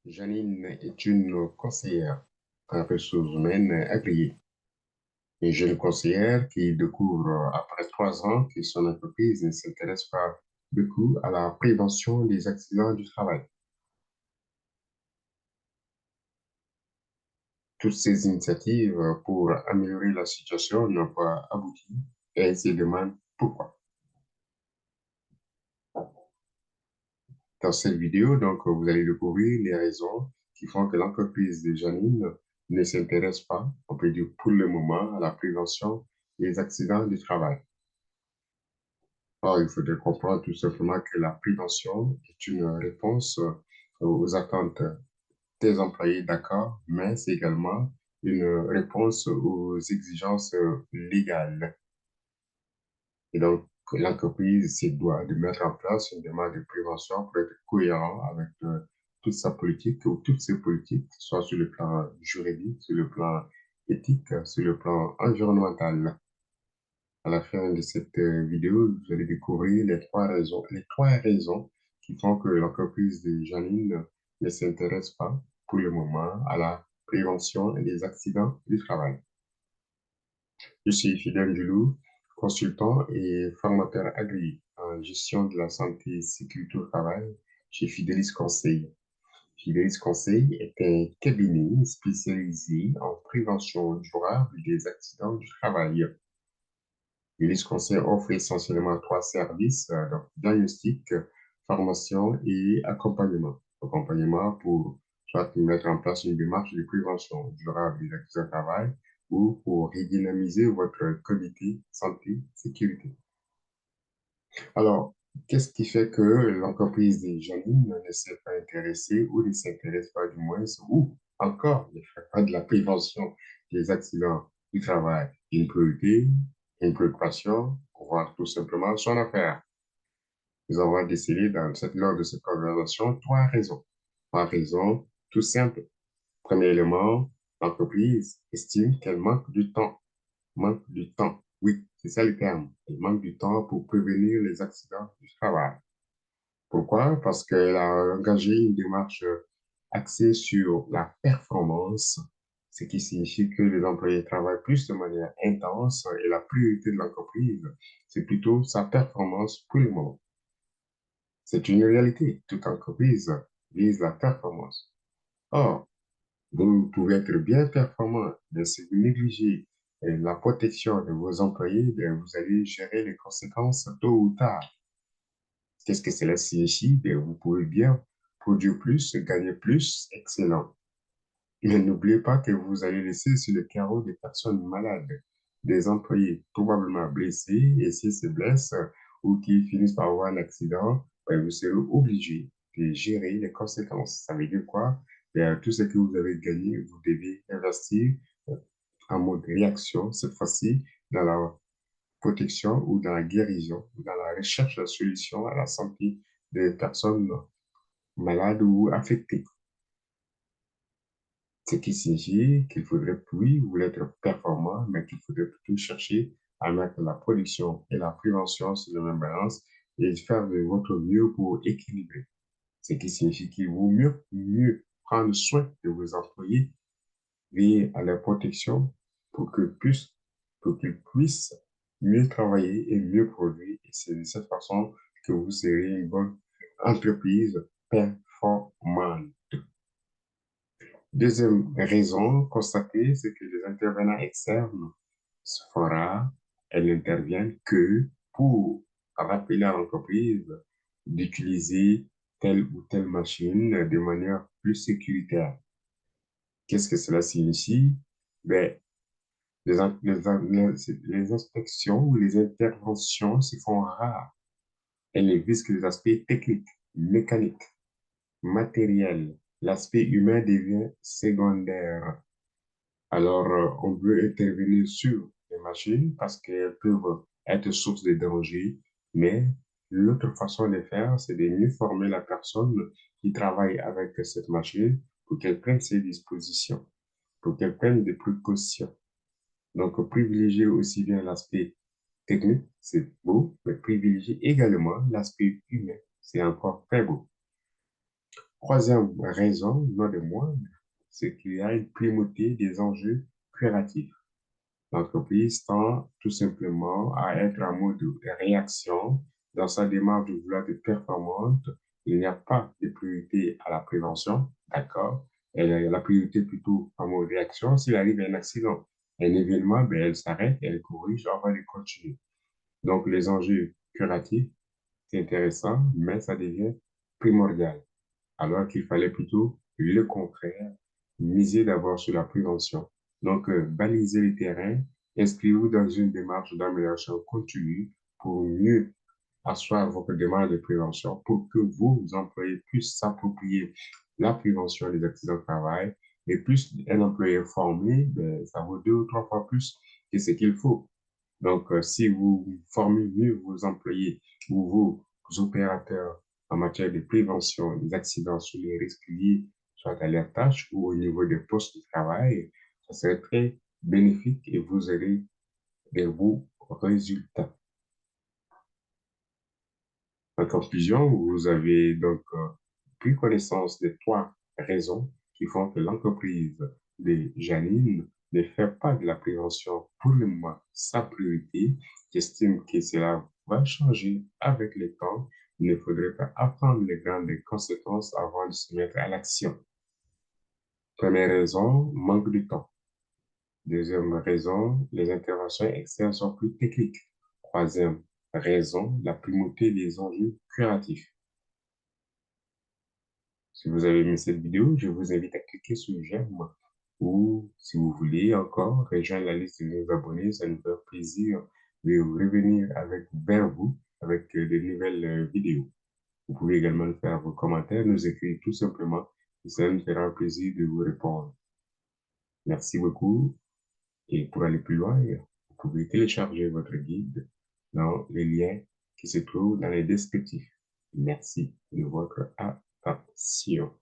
Janine est une conseillère en ressources humaines agréée, une jeune conseillère qui découvre après 3 ans que son entreprise ne s'intéresse pas beaucoup à la prévention des accidents du travail. Toutes ces initiatives pour améliorer la situation n'ont pas abouti et elle se demande pourquoi. Dans cette vidéo, donc, vous allez découvrir les raisons qui font que l'entreprise de Janine ne s'intéresse pas, on peut dire pour le moment, à la prévention des accidents du travail. Or, il faudrait comprendre tout simplement que la prévention est une réponse aux attentes des employés, d'accord, mais c'est également une réponse aux exigences légales. Et donc, l'entreprise se doit de mettre en place une démarche de prévention pour être cohérent avec toute sa politique ou toutes ses politiques, soit sur le plan juridique, sur le plan éthique, sur le plan environnemental. À la fin de cette vidéo, vous allez découvrir les trois raisons qui font que l'entreprise de Janine ne s'intéresse pas pour le moment à la prévention des accidents du travail. Je suis Fidèle Dulou, consultant et formateur agréé en gestion de la santé et sécurité au travail chez Fidelis Conseil. Fidelis Conseil est un cabinet spécialisé en prévention durable des accidents du travail. Fidelis Conseil offre essentiellement trois services, donc diagnostic, formation et accompagnement. Accompagnement pour soit mettre en place une démarche de prévention durable des accidents de travail ou pour redynamiser votre comité santé-sécurité. Alors, qu'est-ce qui fait que l'entreprise des Janine ne s'est pas intéressée ou ne s'intéresse pas du moins ou encore ne fait pas de la prévention des accidents du travail une priorité, une préoccupation, voire tout simplement son affaire? Nous avons décelé lors de cette conversation trois raisons. Trois raisons tout simples. Premier élément, l'entreprise estime qu'elle manque du temps. Manque du temps. Oui, c'est ça le terme. Elle manque du temps pour prévenir les accidents du travail. Pourquoi? Parce qu'elle a engagé une démarche axée sur la performance, ce qui signifie que les employés travaillent plus de manière intense et la priorité de l'entreprise, c'est plutôt sa performance pour le moment. C'est une réalité. Toute entreprise vise la performance. Or, vous pouvez être bien performant, mais si vous négligez la protection de vos employés, bien, vous allez gérer les conséquences tôt ou tard. Qu'est-ce que cela signifie? Bien, vous pouvez bien produire plus, gagner plus, excellent. Mais n'oubliez pas que vous allez laisser sur le carreau des personnes malades, des employés probablement blessés, et s'ils se blessent ou qui finissent par avoir un accident, ben, vous serez obligé de gérer les conséquences. Ça veut dire quoi? Ben, tout ce que vous avez gagné, vous devez investir euh, en mode réaction, cette fois-ci, dans la protection ou dans la guérison, dans la recherche de solutions à la santé des personnes malades ou affectées. Ce qui signifie qu'il faudrait, oui, vous voulez être performant, mais qu'il faudrait plutôt chercher à mettre la production et la prévention sur la même balance et faire de votre mieux pour équilibrer. Ce qui signifie qu'il vaut mieux prendre soin de vos employés, veiller à leur protection pour pour qu'ils puissent mieux travailler et mieux produire. Et c'est de cette façon que vous serez une bonne entreprise performante. Deuxième raison constatée, c'est que les intervenants externes, Sephora, elles n'interviennent que pour rappeler à l'entreprise d'utiliser telle ou telle machine de manière plus sécuritaire. Qu'est-ce que cela signifie? Ben, les inspections ou les interventions se font rares. Elles ne visent que les aspects techniques, mécaniques, matériels. L'aspect humain devient secondaire. Alors, on veut intervenir sur les machines parce qu'elles peuvent être source de danger, mais l'autre façon de faire, c'est de mieux former la personne qui travaille avec cette machine pour qu'elle prenne ses dispositions, pour qu'elle prenne des précautions. Donc, privilégier aussi bien l'aspect technique, c'est beau, mais privilégier également l'aspect humain, c'est encore très beau. Troisième raison, non de moindre, c'est qu'il y a une primauté des enjeux curatifs. L'entreprise tend tout simplement à être en mode de réaction dans sa démarche de vouloir être performante. Il n'y a pas de priorité à la prévention, d'accord? Elle a la priorité plutôt en mode réaction. S'il arrive un accident, un événement, ben, elle s'arrête, elle corrige avant de continuer. Donc, les enjeux curatifs, c'est intéressant, mais ça devient primordial. Alors qu'il fallait plutôt le contraire, miser d'abord sur la prévention. Donc, baliser le terrain, inscrivez-vous dans une démarche d'amélioration continue pour mieux asseoir votre démarche de prévention, pour que vos employés puissent s'approprier la prévention des accidents de travail. Et plus un employé formé, ben, ça vaut 2 ou 3 fois plus que ce qu'il faut. Donc, si vous formez mieux vos employés ou vos opérateurs en matière de prévention des accidents sur les risques liés soit à leur tâche ou au niveau des postes de travail, ça serait très bénéfique et vous aurez des beaux résultats. En conclusion, vous avez donc pris connaissance des 3 raisons qui font que l'entreprise de Janine ne fait pas de la prévention pour le moment sa priorité. J'estime que cela va changer avec le temps. Il ne faudrait pas attendre les grandes conséquences avant de se mettre à l'action. Première raison, manque de temps. Deuxième raison, les interventions externes sont plus techniques. Troisième raison, la primauté des enjeux curatifs. Si vous avez aimé cette vidéo, je vous invite à cliquer sur j'aime ou si vous voulez encore rejoindre la liste de nos abonnés, ça nous fait plaisir de revenir vers vous avec de nouvelles vidéos. Vous pouvez également nous faire vos commentaires, nous écrire tout simplement et ça nous fera plaisir de vous répondre. Merci beaucoup et pour aller plus loin, vous pouvez télécharger votre guide dans les liens qui se trouvent dans les descriptifs. Merci de votre attention.